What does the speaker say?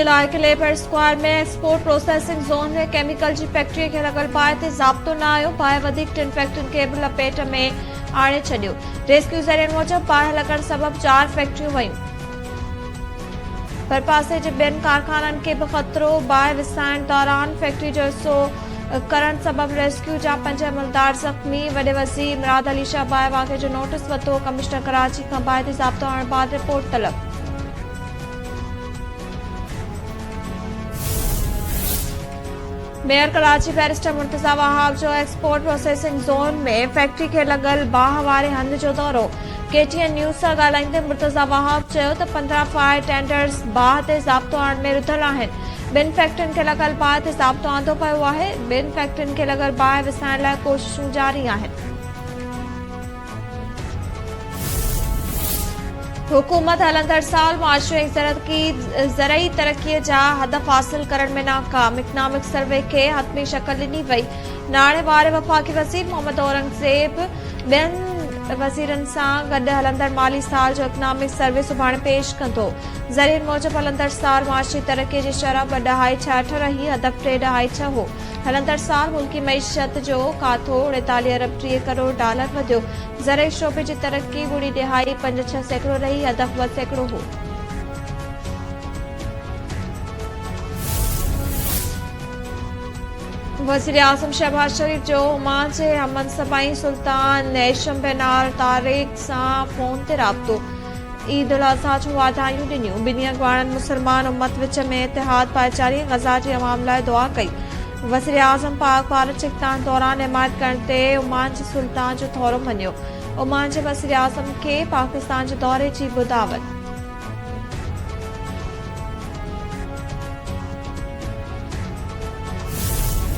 जुलाई के labour square में export processing zone में केमिकल जी फैक्ट्री के लगल बाहि ते ज़ाब्तो न आयो। बाहि वधीक टिन फैक्ट्रियुनि खे बि लपेट में आणे छॾियो। रेस्क्यू ज़रियनि मूजिबि बाहि लॻण सबबि 4 फैक्ट्रियूं वयूं, पर पासे जे ॿियनि कारखाननि खे बि ख़तरो। बाहि विसाइण दौरान फैक्ट्री जो हिसो करण सबबि रेस्क्यू जा 5 अमलदार ज़ख़्मी। वॾे वज़ीर मुराद अली शाह बाहि वाक़े जो नोटिस वरितो। कमिश्नर कराची खां बाहि ते ज़ाब्तो आणण बाद रिपोर्ट तलब। मेयर कराची बैरिस्टर मुर्तज़ा वहाब जो एक्सपोर्ट प्रोसेसिंग जोन में फैक्ट्री खे लॻल बाहि वारे हंध जो दौरो। KTN न्यूज़ सां ॻाल्हाईंदे मुर्तज़ा वहाब चयो त 15 फायर टेंडर्स बाहि ते ज़ाब्तो आणण में रुधल आहिनि। 2 फैक्ट्रियुनि खे लॻल बाहि ते ज़ाब्तो आंदो पियो आहे। 2 फैक्ट्रियुनि खे लॻल बाहि विसाइण लाइ कोशिशूं जारी आहिनि। हुकूमत हलंदड़ साल मुआशरे ज़रई तरक्की जा हदफ हासिल करण में नाकाम। इकनॉमिक सर्वे खे हतमी शक्ल ॾिनी वई। नाणे वारे वफ़ाक़ी वज़ीर मोहम्मद औरंगज़ेब ॿियनि वज़ीरनि सां गॾु हलंदड़ माली साल जो इकनॉमिक सर्वे सुभाणे पेश कंदो। ज़रियनि मूजिबि हलंदड़ साल मुआशरी तरक्की जी शरह 2.68 रही, हदफ 3.6 हो। हलंदड़ साल मुल्की मईशत जो काथो 49 अरब 30 करोड़ डॉलर वधियो। ज़रई शोबे जी तरक्की 0.56% रही, हदफ 2% हो। वज़ीर आज़म शहबाज शरीफ जो ओमान जे हममनसबाई सुल्तान नेशम बिन आल तारिक सां फ़ोन ते राब्तो। ईद उल अज़हा जूं वाधायूं ॾिनियूं। ॿिन्ही अॻवाननि मुसलमान उम्मत विच में इतिहाद भाईचारी ग़ज़ा जी अवाम लाइ दुआ कई। वज़ीर आज़म पाक भारत इक़्तिदार दौरान हिमायत करण ते ओमान जे सुल्तान जो थोरो मञियो। ओमान जे वज़ीर आज़म खे पाकिस्तान जे दौरे जी बि दावत।